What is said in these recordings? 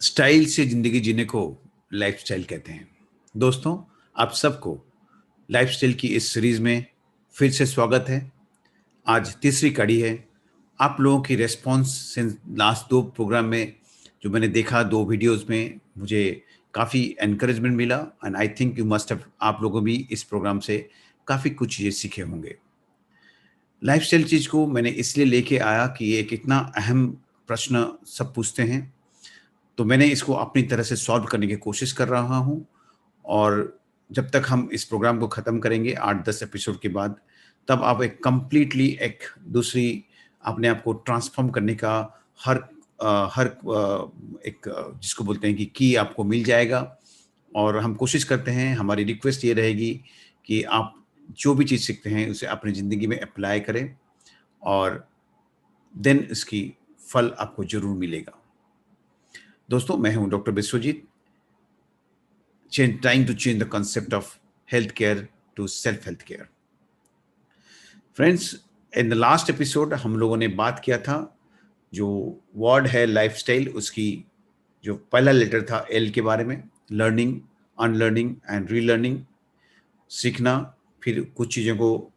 Style से जिंदगी जीने को लाइफस्टाइल कहते हैं। दोस्तों, आप सबको लाइफस्टाइल की इस सीरीज में फिर से स्वागत है। आज तीसरी कड़ी है। आप लोगों की रेस्पॉन्स सिंस लास्ट दो प्रोग्राम में जो मैंने देखा, दो वीडियोस में मुझे काफ़ी एनकरेजमेंट मिला and I think you must have, आप लोगों भी इस प्रोग्राम से काफ़ी कुछ चीज़ें सीखे होंगे। लाइफस्टाइल चीज़ को मैंने इसलिए लेके आया कि ये एक इतना अहम प्रश्न सब पूछते हैं, तो मैंने इसको अपनी तरह से सॉल्व करने की कोशिश कर रहा हूँ। और जब तक हम इस प्रोग्राम को ख़त्म करेंगे 8-10 एपिसोड के बाद, तब आप एक कंप्लीटली एक दूसरी अपने आप को ट्रांसफ़ॉर्म करने का हर एक जिसको बोलते हैं कि आपको मिल जाएगा। और हम कोशिश करते हैं, हमारी रिक्वेस्ट ये रहेगी कि आप जो भी चीज़ सीखते हैं, उसे अपनी ज़िंदगी में अप्लाई करें और देन इसकी फल आपको ज़रूर मिलेगा। दोस्तों, मैं हूँ doctor Vishwajeet, trying to change the concept of healthcare to self-healthcare. Friends, in the last episode हम लोगों ने बात किया था, जो वर्ड है लाइफस्टाइल, उसकी जो पहला लेटर था एल के बारे में, लर्निंग, अनलर्निंग एंड रीलर्निंग, सीखना, फिर कुछ चीज़ों को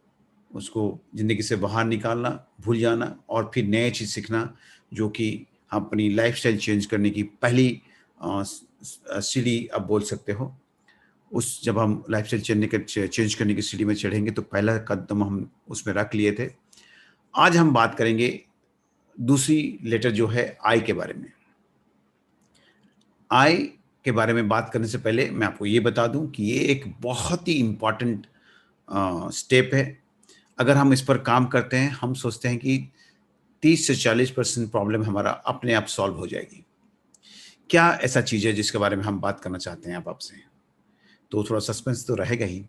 उसको ज़िंदगी से बाहर निकालना, भूल जाना और फिर नए चीज़ सीखना, जो कि अपनी लाइफस्टाइल चेंज करने की पहली सीढ़ी आप बोल सकते हो। उस जब हम लाइफस्टाइल चेंज करने की सीढ़ी में चढ़ेंगे तो पहला कदम हम उसमें रख लिए थे। आज हम बात करेंगे दूसरी लेटर जो है आई के बारे में। आई के बारे में बात करने से पहले मैं आपको ये बता दूं कि ये एक बहुत ही इम्पॉर्टेंट स्टेप है। अगर हम इस पर काम करते हैं, हम सोचते हैं कि 30 से 40% प्रॉब्लम हमारा अपने आप सॉल्व हो जाएगी। क्या ऐसा चीज़ है जिसके बारे में हम बात करना चाहते हैं आप आपसे? तो थोड़ा सस्पेंस तो रहेगा ही।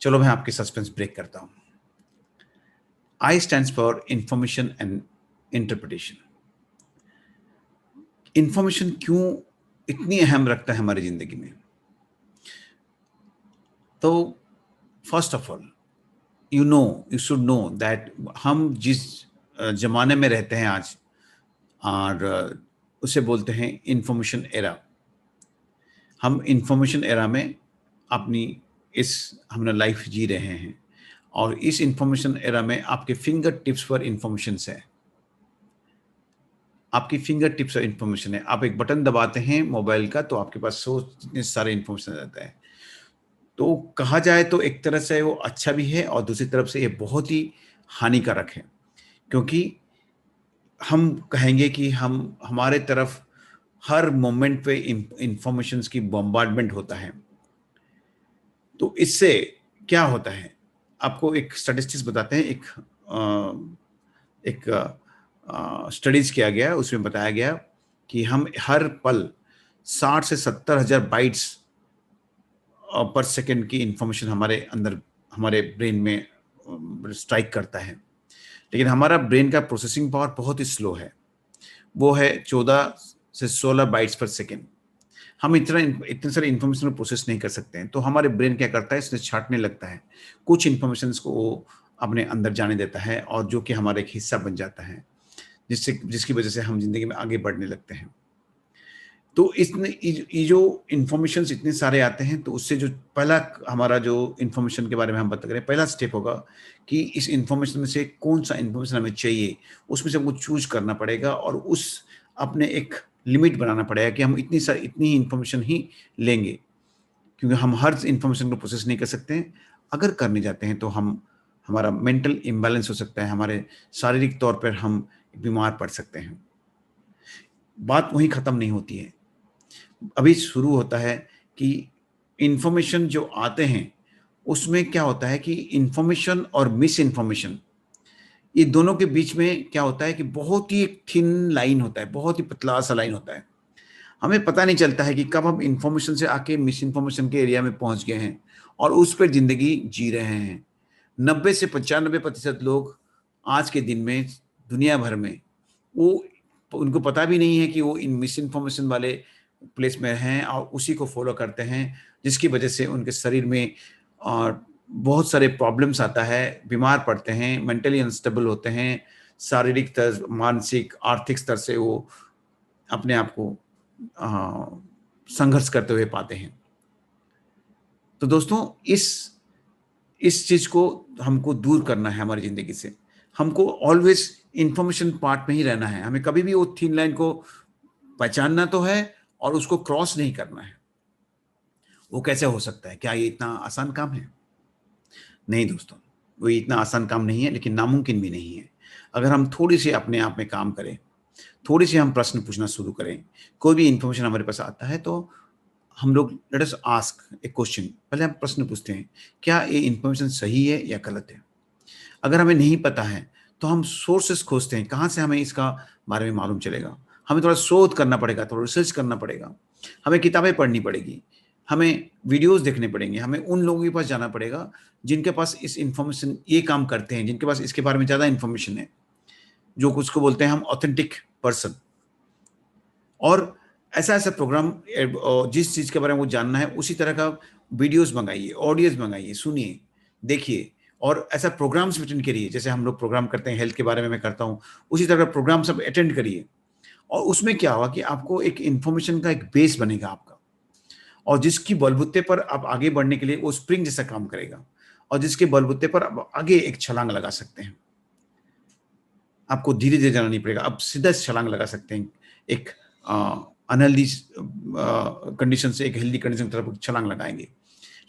चलो मैं आपकी सस्पेंस ब्रेक करता हूँ। आई stands for information and interpretation. Information क्यों इतनी अहम रखता है हमारी जिंदगी में? तो first of all, you should know that हम जिस जमाने में रहते हैं आज, और उसे बोलते हैं इंफॉर्मेशन एरा। हम इंफॉर्मेशन एरा में अपनी इस हमने लाइफ जी रहे हैं, और इस इंफॉर्मेशन एरा में आपके फिंगर टिप्स पर इंफॉर्मेशन है। आपकी फिंगर टिप्स पर इंफॉर्मेशन है। आप एक बटन दबाते हैं मोबाइल का, तो आपके पास सो इतने सारे इंफॉर्मेशन आ जाता है। तो कहा जाए तो एक तरह से वो अच्छा भी है और दूसरी तरफ से ये बहुत ही हानिकारक है, क्योंकि हम कहेंगे कि हम हमारे तरफ हर मोमेंट पे इंफॉर्मेशंस की बॉम्बार्डमेंट होता है। तो इससे क्या होता है, आपको एक स्टैटिस्टिक्स बताते हैं। एक स्टडीज किया गया, उसमें बताया गया कि हम हर पल 60 से 70 हजार बाइट्स पर सेकंड की इंफॉर्मेशन हमारे अंदर, हमारे ब्रेन में स्ट्राइक करता है। लेकिन हमारा ब्रेन का प्रोसेसिंग पावर बहुत ही स्लो है। वो है 14 से 16 बाइट्स पर सेकंड। हम इतने सारे इंफॉर्मेशन को प्रोसेस नहीं कर सकते हैं। तो हमारे ब्रेन क्या करता है, इसने छांटने लगता है, कुछ इंफॉर्मेशन को वो अपने अंदर जाने देता है, और जो कि हमारा एक हिस्सा बन जाता है, जिसकी वजह से हम जिंदगी में आगे बढ़ने लगते हैं। तो ये जो इंफॉर्मेशन इतने सारे आते हैं, तो उससे जो पहला हमारा जो इंफॉर्मेशन के बारे में हम बात करें, पहला स्टेप होगा कि इस इंफॉर्मेशन में से कौन सा इंफॉर्मेशन हमें चाहिए, उसमें से हमको चूज करना पड़ेगा, और उस अपने एक लिमिट बनाना पड़ेगा कि हम इतनी इंफॉर्मेशन ही लेंगे, क्योंकि हम हर इंफॉर्मेशन को प्रोसेस नहीं कर सकते हैं। अगर करने जाते हैं तो हमारा मेंटल इम्बैलेंस हो सकता है, हमारे शारीरिक तौर पर हम बीमार पड़ सकते हैं। बात वहीं खत्म नहीं होती है, अभी शुरू होता है कि इंफॉर्मेशन जो आते हैं उसमें क्या होता है कि इंफॉर्मेशन और मिस इन्फॉर्मेशन, ये दोनों के बीच में क्या होता है कि बहुत ही एक थिन लाइन होता है, बहुत ही पतला सा लाइन होता है। हमें पता नहीं चलता है कि कब हम इंफॉर्मेशन से आके मिस इन्फॉर्मेशन के एरिया में पहुंच गए हैं और उस पर जिंदगी जी रहे हैं। 90 से 95% लोग आज के दिन में दुनिया भर में, वो उनको पता भी नहीं है कि वो इन मिस इन्फॉर्मेशन वाले प्लेस में हैं और उसी को फॉलो करते हैं, जिसकी वजह से उनके शरीर में और बहुत सारे प्रॉब्लम्स आता है, बीमार पड़ते हैं, मेंटली अनस्टेबल होते हैं, शारीरिक स्तर, मानसिक, आर्थिक स्तर से वो अपने आप को संघर्ष करते हुए पाते हैं। तो दोस्तों, इस चीज को हमको दूर करना है हमारी जिंदगी से। हमको ऑलवेज इंफॉर्मेशन पार्ट में ही रहना है। हमें कभी भी वो थीन लाइन को पहचानना तो है और उसको क्रॉस नहीं करना है। वो कैसे हो सकता है? क्या ये इतना आसान काम है? नहीं दोस्तों, वो इतना आसान काम नहीं है, लेकिन नामुमकिन भी नहीं है। अगर हम थोड़ी सी अपने आप में काम करें, थोड़ी सी हम प्रश्न पूछना शुरू करें, कोई भी इंफॉर्मेशन हमारे पास आता है तो हम लोग लेट अस आस्क ए क्वेश्चन। पहले हम प्रश्न पूछते हैं, क्या ये इंफॉर्मेशन सही है या गलत है? अगर हमें नहीं पता है तो हम सोर्सेस खोजते हैं, कहाँ से हमें इसका बारे में मालूम चलेगा? हमें थोड़ा शोध करना पड़ेगा, थोड़ा रिसर्च करना पड़ेगा, हमें किताबें पढ़नी पड़ेगी, हमें वीडियोस देखने पड़ेंगे, हमें उन लोगों के पास जाना पड़ेगा जिनके पास इस इंफॉर्मेशन ये काम करते हैं, जिनके पास इसके बारे में ज़्यादा इंफॉर्मेशन है, जो कुछ को बोलते हैं हम ऑथेंटिक पर्सन। और ऐसा-ऐसा प्रोग्राम जिस चीज़ के बारे में वो जानना है, उसी तरह का वीडियोज़ मँगाइए, ऑडियोज़ मँगाइए, सुनिए, देखिए और ऐसा प्रोग्राम्स अटेंड करिए। जैसे हम लोग प्रोग्राम करते हैं, हेल्थ के बारे में मैं करता हूँ, उसी तरह का प्रोग्राम सब अटेंड करिए। और उसमें क्या होगा कि आपको एक इन्फॉर्मेशन का एक बेस बनेगा आपका, और जिसकी बलबूते पर आप आगे बढ़ने के लिए वो स्प्रिंग जैसा काम करेगा, और जिसके बलबूते पर आप आगे एक छलांग लगा सकते हैं। आपको धीरे-धीरे जाना नहीं पड़ेगा, आप सीधा छलांग लगा सकते हैं। एक अनहेल्दी कंडीशन से एक हेल्दी कंडीशन की तरफ छलांग लगाएँगे।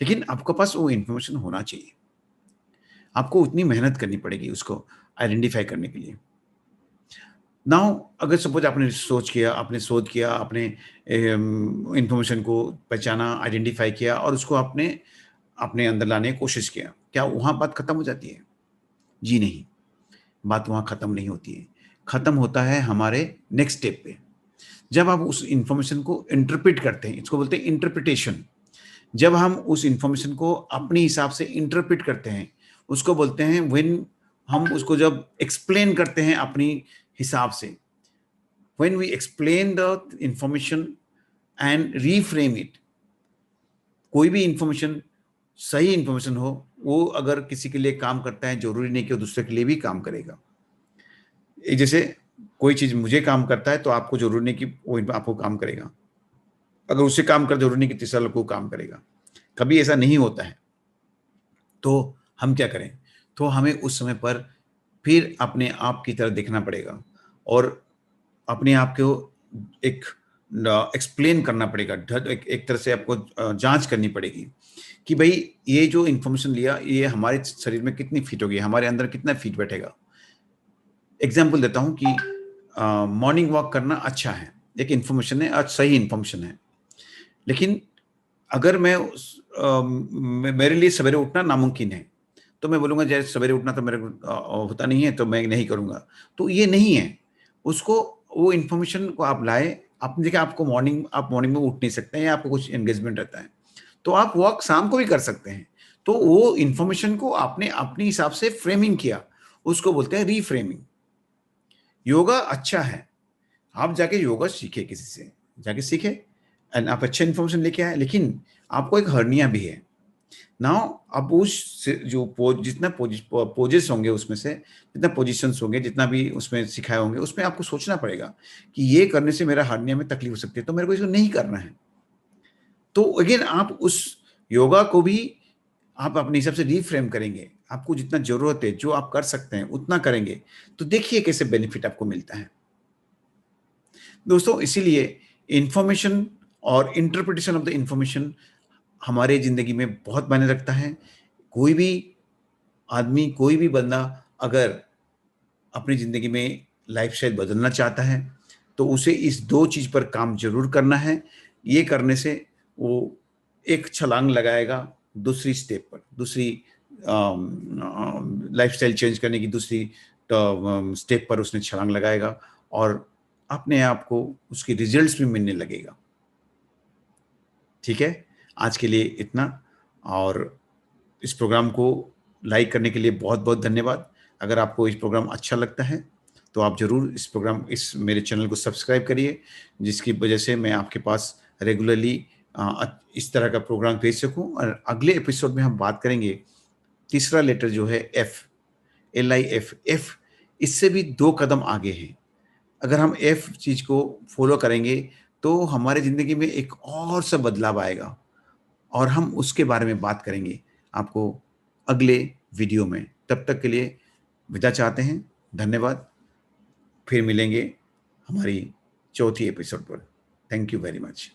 लेकिन आपके पास वो इन्फॉर्मेशन होना चाहिए। आपको उतनी मेहनत करनी पड़ेगी उसको आइडेंटिफ़ाई करने के लिए। नाउ अगर सपोज़ आपने सोच किया, आपने शोध किया, आपने इन्फॉर्मेशन को पहचाना, आइडेंटिफ़ाई किया और उसको आपने अपने अंदर लाने की कोशिश किया। क्या वहाँ बात खत्म हो जाती है? जी नहीं, बात वहाँ खत्म नहीं होती है। खत्म होता है हमारे नेक्स्ट स्टेप पे। जब आप उस इन्फॉर्मेशन को इंटरप्रेट करते हैं, इसको बोलते हैं इंटरप्रिटेशन। जब हम उस इन्फॉर्मेशन को अपने हिसाब से इंटरप्रेट करते हैं, उसको बोलते हैं व्हेन हम उसको जब एक्सप्लेन करते हैं अपनी हिसाब से, when we explain the information and reframe it. कोई भी इन्फॉर्मेशन सही इन्फॉर्मेशन हो, वो अगर किसी के लिए काम करता है, ज़रूरी नहीं कि वो दूसरे के लिए भी काम करेगा। जैसे कोई चीज़ मुझे काम करता है, तो आपको ज़रूरी नहीं कि वो आपको काम करेगा। अगर उससे काम कर ज़रूरी नहीं कि तीसरा लोग को काम करेगा। कभी ऐसा नहीं होता है। तो हम क्या करें? तो हमें उस समय पर फिर अपने आप की तरफ देखना पड़ेगा और अपने आप को एक एक्सप्लेन करना पड़ेगा। एक एक तरह से आपको जाँच करनी पड़ेगी कि भई ये जो इन्फॉर्मेशन लिया, ये हमारे शरीर में कितनी फिट होगी, हमारे अंदर कितना फिट बैठेगा। एग्ज़ाम्पल देता हूँ कि मॉर्निंग वॉक करना अच्छा है, एक इन्फॉर्मेशन है, आज सही इन्फॉर्मेशन है। लेकिन अगर मैं मेरे लिए सवेरे उठना नामुमकिन है, तो मैं बोलूँगा जैसे सवेरे उठना तो मेरे को होता नहीं है, तो मैं नहीं करूँगा। तो ये नहीं है। उसको वो इन्फॉर्मेशन को आप लाएँ, आपने देखिए आप मॉर्निंग में उठ नहीं सकते हैं या आपको कुछ एंगेजमेंट रहता है, तो आप वॉक शाम को भी कर सकते हैं। तो वो इन्फॉर्मेशन को आपने अपने हिसाब से फ्रेमिंग किया, उसको बोलते हैं रीफ्रेमिंग। योगा अच्छा है, आप जाके योगा सीखें किसी से, जाके सीखें एंड आप अच्छा इन्फॉर्मेशन लेके आएँ, लेकिन आपको एक हर्निया भी है। नाउ अब उस से जो जितना पोजेस होंगे उसमें से, जितना पोजीशंस होंगे, जितना भी उसमें सिखाए होंगे, उसमें आपको सोचना पड़ेगा कि ये करने से मेरा हर्निया में तकलीफ हो सकती है, तो मेरे को इसको नहीं करना है। तो अगेन आप उस योगा को भी आप अपने हिसाब से रीफ्रेम करेंगे। आपको जितना ज़रूरत है, जो आप कर सकते हैं, उतना करेंगे, तो देखिए कैसे बेनिफिट आपको मिलता है। दोस्तों, इसीलिए इन्फॉर्मेशन और इंटरप्रिटेशन ऑफ द इन्फॉर्मेशन हमारे ज़िंदगी में बहुत मायने रखता है। कोई भी आदमी, कोई भी बंदा अगर अपनी ज़िंदगी में लाइफ़स्टाइल बदलना चाहता है, तो उसे इस 2 चीज़ पर काम ज़रूर करना है। ये करने से वो एक छलांग लगाएगा दूसरी स्टेप पर, दूसरी लाइफ़स्टाइल चेंज करने की दूसरी स्टेप पर उसने छलांग लगाएगा और अपने आप को उसके रिज़ल्ट्स भी मिलने लगेगा। ठीक है? आज के लिए इतना, और इस प्रोग्राम को लाइक करने के लिए बहुत-बहुत धन्यवाद। अगर आपको इस प्रोग्राम अच्छा लगता है, तो आप ज़रूर इस मेरे चैनल को सब्सक्राइब करिए, जिसकी वजह से मैं आपके पास रेगुलरली इस तरह का प्रोग्राम भेज सकूँ। और अगले एपिसोड में हम बात करेंगे तीसरा लेटर जो है एफ, LIF, एफ इससे भी 2 कदम आगे है। अगर हम एफ चीज़ को फ़ॉलो करेंगे, तो हमारी ज़िंदगी में एक और सा बदलाव आएगा और हम उसके बारे में बात करेंगे आपको अगले वीडियो में। तब तक के लिए विदा चाहते हैं। धन्यवाद। फिर मिलेंगे हमारी चौथी एपिसोड पर। Thank you very much.